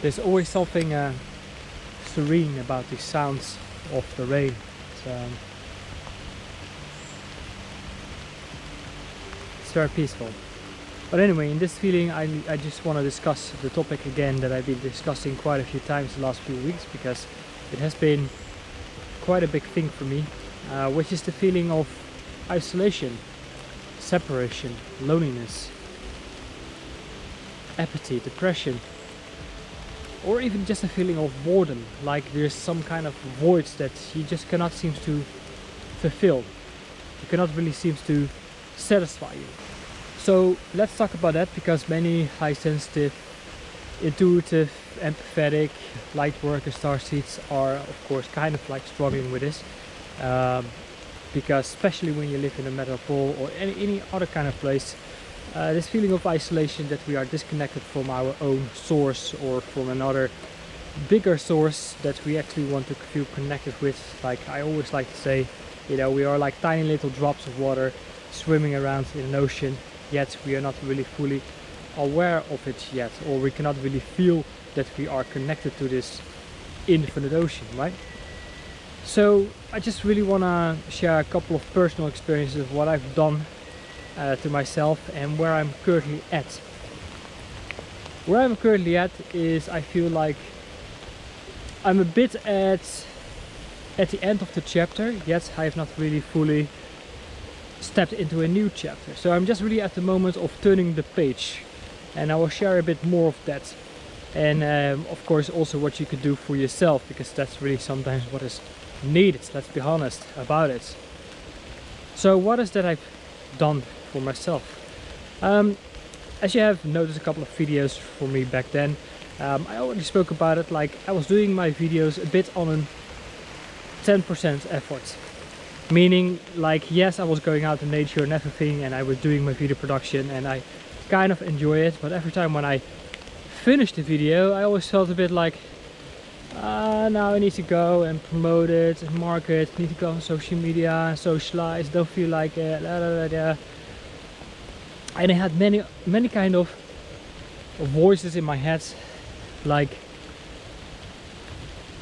There's always something serene about the sounds of the rain. It's very peaceful. But anyway, in this feeling I just want to discuss the topic again that I've been discussing quite a few times the last few weeks, because it has been quite a big thing for me, which is the feeling of isolation, separation, loneliness, apathy, depression, or even just a feeling of boredom, like there's some kind of voids that you just cannot seem to fulfill. You cannot really seem to satisfy you. So let's talk about that, because many high sensitive, intuitive, empathetic, light worker starseeds are of course kind of like struggling with this, because especially when you live in a metropole or any other kind of place, this feeling of isolation, that we are disconnected from our own source or from another bigger source that we actually want to feel connected with. Like I always like to say, you know, we are like tiny little drops of water swimming around in an ocean, yet we are not really fully aware of it yet, or we cannot really feel that we are connected to this infinite ocean, right? So I just really want to share a couple of personal experiences of what I've done to myself and where I'm currently at. Where I'm currently at is, I feel like I'm a bit at the end of the chapter, yet I have not really fully stepped into a new chapter. So I'm just really at the moment of turning the page, and I will share a bit more of that, and of course also what you could do for yourself, because that's really sometimes what is needed, let's be honest about it. So what is that I've done for myself? As you have noticed a couple of videos for me back then, I already spoke about it, like I was doing my videos a bit on a 10% effort. Meaning, like, yes, I was going out in nature and everything, and I was doing my video production, and I kind of enjoy it, but every time when I finished the video, I always felt a bit like, now I need to go and promote it and market, need to go on social media and socialize, don't feel like it, and I had many kind of voices in my head, like,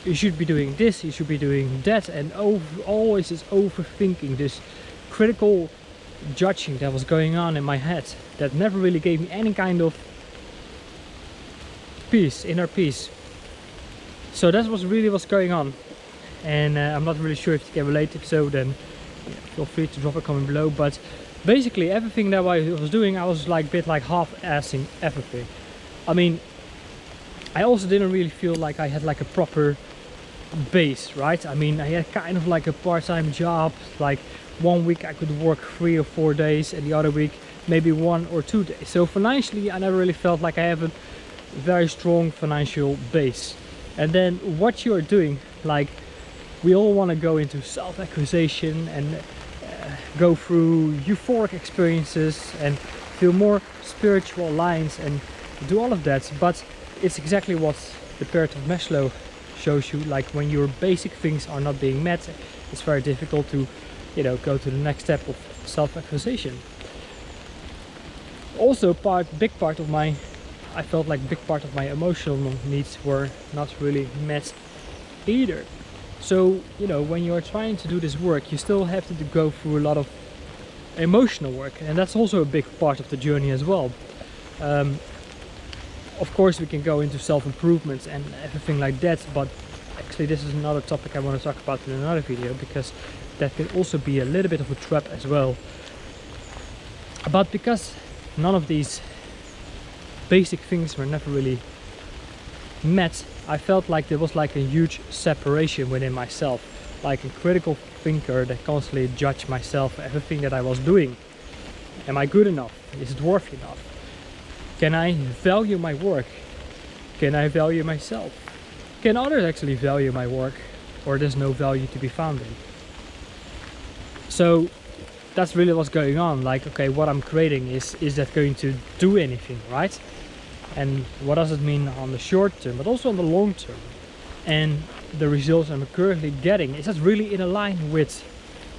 you should be doing this, you should be doing that, and always this overthinking, this critical judging that was going on in my head, that never really gave me any kind of peace, inner peace. So that was really what's going on, and I'm not really sure if you can relate. If so, then feel free to drop a comment below. But basically everything that I was doing, I was like a bit like half-assing everything. I mean, I also didn't really feel like I had like a proper base, right? I mean, I had kind of like a part-time job, like one week I could work 3 or 4 days, and the other week maybe 1 or 2 days. So financially I never really felt like I have a very strong financial base. And then what you're doing, like, we all want to go into self-accusation and go through euphoric experiences and feel more spiritual lines and do all of that, but it's exactly what the pyramid of Maslow shows you. Like, when your basic things are not being met, it's very difficult to, you know, go to the next step of self-accusation. Also, I felt like big part of my emotional needs were not really met either. So, you know, when you are trying to do this work, you still have to go through a lot of emotional work, and that's also a big part of the journey as well. Of course, we can go into self-improvement and everything like that, but actually this is another topic I want to talk about in another video, because that can also be a little bit of a trap as well. But because none of these basic things were never really met, I felt like there was like a huge separation within myself, like a critical thinker that constantly judged myself, everything that I was doing. Am I good enough? Is it worth enough? Can I value my work? Can I value myself? Can others actually value my work, or there's no value to be found in? So that's really what's going on. Like, okay, what I'm creating, is that going to do anything, right? And what does it mean on the short term, but also on the long term? And the results I'm currently getting, is that really in line with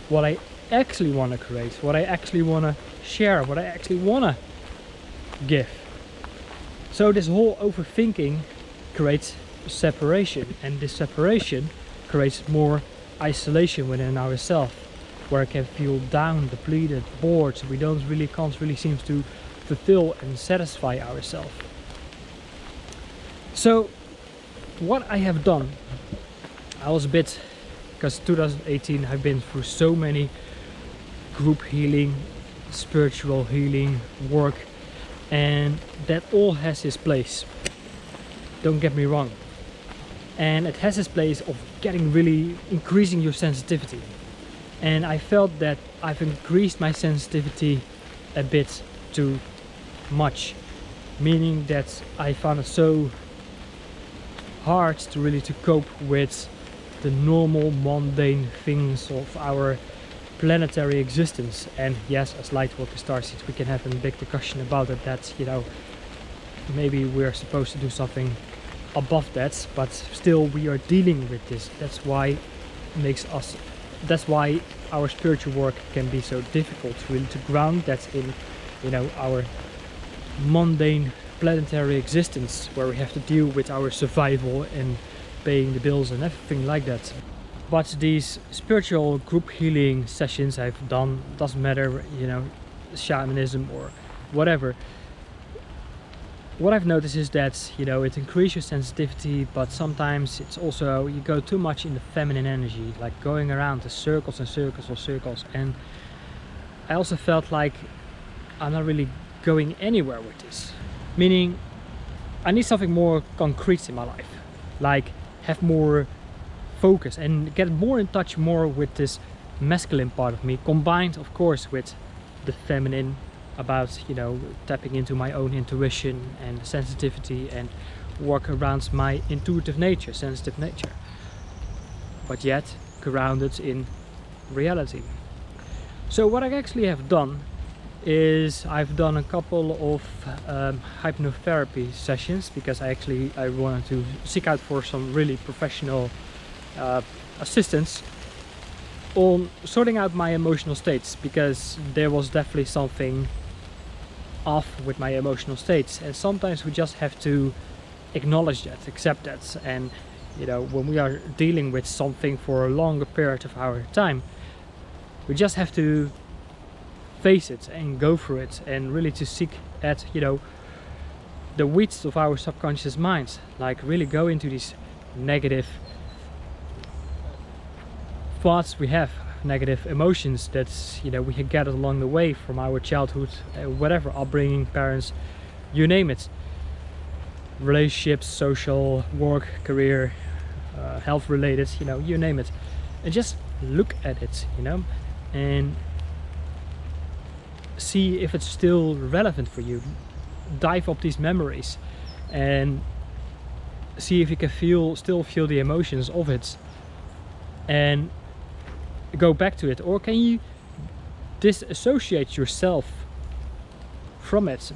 what I actually want to create, what I actually want to share, what I actually want to give? So this whole overthinking creates separation, and this separation creates more isolation within ourselves, where I can feel down, depleted, bored. We can't really seem to fulfill and satisfy ourselves. So what I have done, I was a bit, because 2018 I've been through so many group healing, spiritual healing work, and that all has its place, don't get me wrong, and it has its place of increasing your sensitivity. And I felt that I've increased my sensitivity a bit too much, meaning that I found it so hard to cope with the normal mundane things of our planetary existence. And yes, as Lightworker Starseeds, we can have a big discussion about it, that, you know, maybe we're supposed to do something above that, but still we are dealing with this. That's why our spiritual work can be so difficult, really, to ground that in, you know, our mundane planetary existence, where we have to deal with our survival and paying the bills and everything like that. But these spiritual group healing sessions I've done, doesn't matter, you know, shamanism or whatever, what I've noticed is that, you know, it increases your sensitivity, but sometimes it's also, you go too much in the feminine energy, like going around the circles and circles of circles. And I also felt like I'm not really going anywhere with this, meaning I need something more concrete in my life, like have more focus and get more in touch more with this masculine part of me, combined of course with the feminine, about, you know, tapping into my own intuition and sensitivity and work around my intuitive nature, sensitive nature, but yet grounded in reality. So what I actually have done is I've done a couple of hypnotherapy sessions, because I wanted to seek out for some really professional assistance on sorting out my emotional states, because there was definitely something off with my emotional states. And sometimes we just have to acknowledge that, accept that, and, you know, when we are dealing with something for a longer period of our time, we just have to face it and go through it, and really to seek at, you know, the weeds of our subconscious minds, like really go into these negative thoughts we have, negative emotions that, you know, we had gathered along the way from our childhood, whatever, upbringing, parents, you name it, relationships, social, work, career, health related, you know, you name it, and just look at it, you know, and see if it's still relevant for you. Dive up these memories and see if you can still feel the emotions of it, and go back to it, or can you disassociate yourself from it.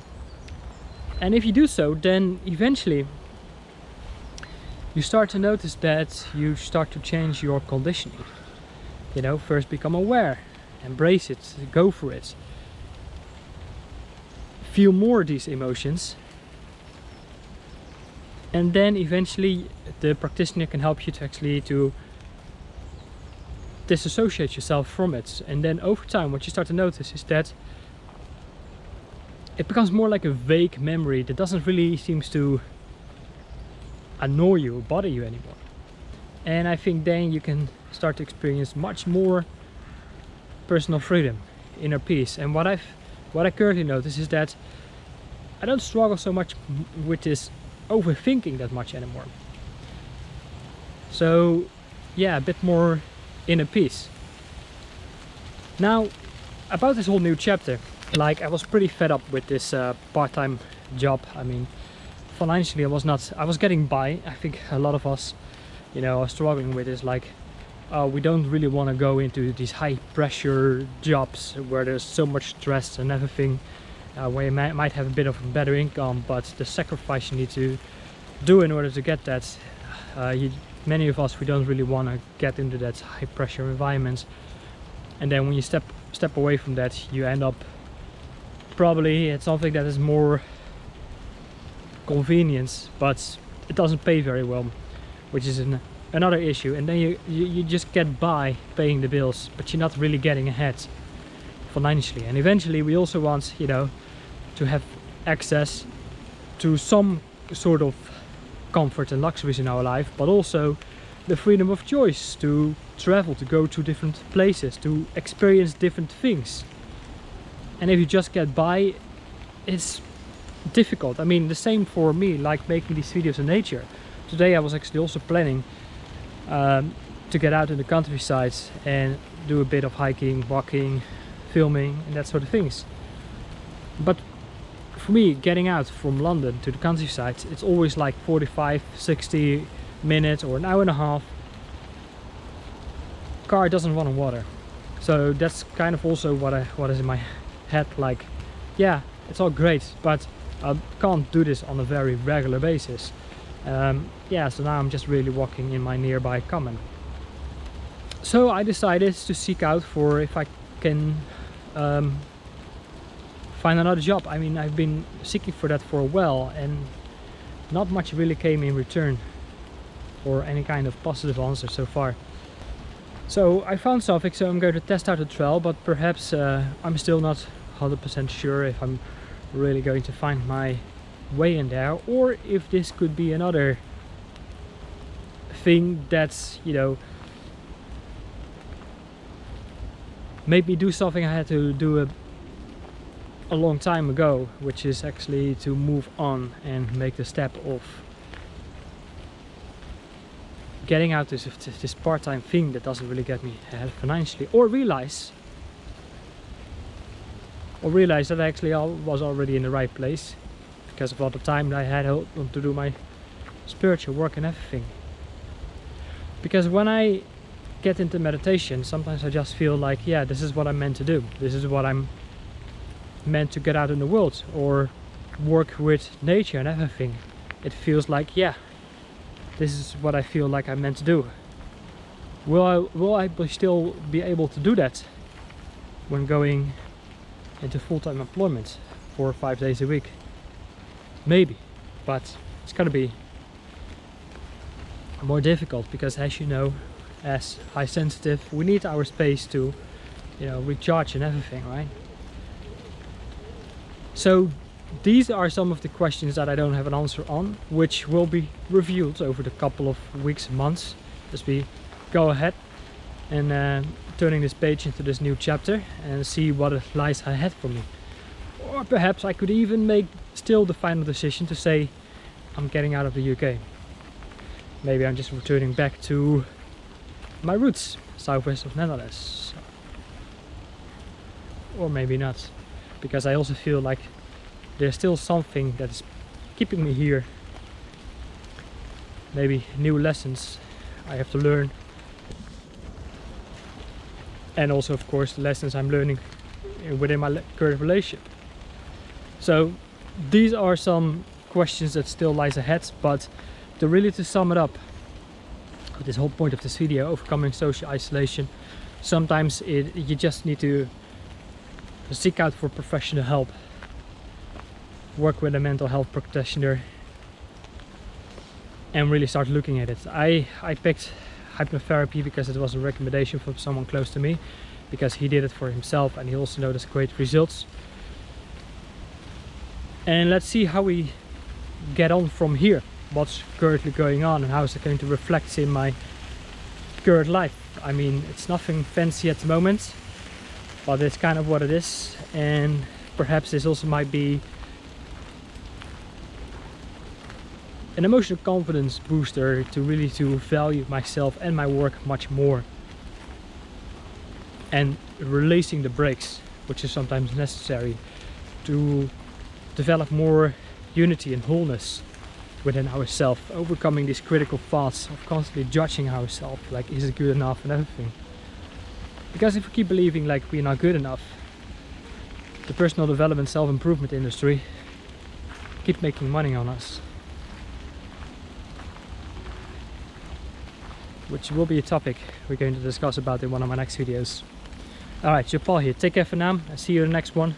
And if you do so, then eventually you start to notice that you start to change your conditioning. You know, first become aware, embrace it, go for it, feel more of these emotions, and then eventually the practitioner can help you to actually disassociate yourself from it. And then over time what you start to notice is that it becomes more like a vague memory that doesn't really seem to annoy you or bother you anymore. And I think then you can start to experience much more personal freedom, inner peace. And what I currently notice is that I don't struggle so much with this overthinking that much anymore. So yeah, a bit more inner peace. Now, about this whole new chapter, like, I was pretty fed up with this part-time job. I mean, financially I was getting by. I think a lot of us, you know, are struggling with this, like, we don't really want to go into these high pressure jobs where there's so much stress and everything, where you might have a bit of a better income, but the sacrifice you need to do in order to get that, many of us, we don't really want to get into that high pressure environment. And then when you step away from that, you end up probably at something that is more convenience, but it doesn't pay very well, which is another issue. And then you just get by paying the bills, but you're not really getting ahead financially. And eventually we also want, you know, to have access to some sort of comfort and luxuries in our life, but also the freedom of choice to travel, to go to different places, to experience different things. And if you just get by, it's difficult. I mean, the same for me, like making these videos in nature. Today I was actually also planning to get out in the countryside and do a bit of hiking, walking, filming and that sort of things. But for me, getting out from London to the countryside, it's always like 45-60 minutes or an hour and a half. Car doesn't run on water, so that's kind of also what is in my head. Like, yeah, it's all great, but I can't do this on a very regular basis. Yeah, so now I'm just really walking in my nearby common. So I decided to seek out for if I can find another job. I mean, I've been seeking for that for a while and not much really came in return or any kind of positive answer so far. So I found something, so I'm going to test out the trial, but perhaps I'm still not 100% sure if I'm really going to find my way in there, or if this could be another thing that's, you know, made me do something I had to do a long time ago, which is actually to move on and make the step of getting out this part-time thing that doesn't really get me ahead financially, or realize that actually I was already in the right place because of all the time that I had to do my spiritual work and everything. Because when I get into meditation, sometimes I just feel like, yeah, this is what I'm meant to do. This is what I'm meant to get out in the world, or work with nature and everything. It feels like, yeah, this is what I feel like I'm meant to do. Will I still be able to do that when going into full-time employment 4 or 5 days a week? Maybe, but it's gonna be more difficult because, as you know, as high sensitive, we need our space to, you know, recharge and everything, right? So these are some of the questions that I don't have an answer on, which will be revealed over the couple of weeks and months as we go ahead and turning this page into this new chapter and see what lies ahead for me. Or perhaps I could even make still the final decision to say I'm getting out of the UK. Maybe I'm just returning back to my roots, southwest of Netherlands. Or maybe not, because I also feel like there's still something that is keeping me here. Maybe new lessons I have to learn. And also, of course, the lessons I'm learning within my current relationship. So these are some questions that still lies ahead, but to sum it up, this whole point of this video, overcoming social isolation, sometimes you just need to seek out for professional help, work with a mental health practitioner, and really start looking at it. I picked hypnotherapy because it was a recommendation from someone close to me, because he did it for himself and he also noticed great results. And let's see how we get on from here, what's currently going on and how is it going to reflect in my current life. I mean, it's nothing fancy at the moment, but it's kind of what it is, and perhaps this also might be an emotional confidence booster to really value myself and my work much more, and releasing the brakes, which is sometimes necessary to develop more unity and wholeness within ourselves, overcoming these critical thoughts of constantly judging ourselves, like, is it good enough and everything. Because if we keep believing like we're not good enough, the personal development, self-improvement industry keep making money on us, which will be a topic we're going to discuss about in one of my next videos. Alright, so Paul here, take care for now, I'll see you in the next one.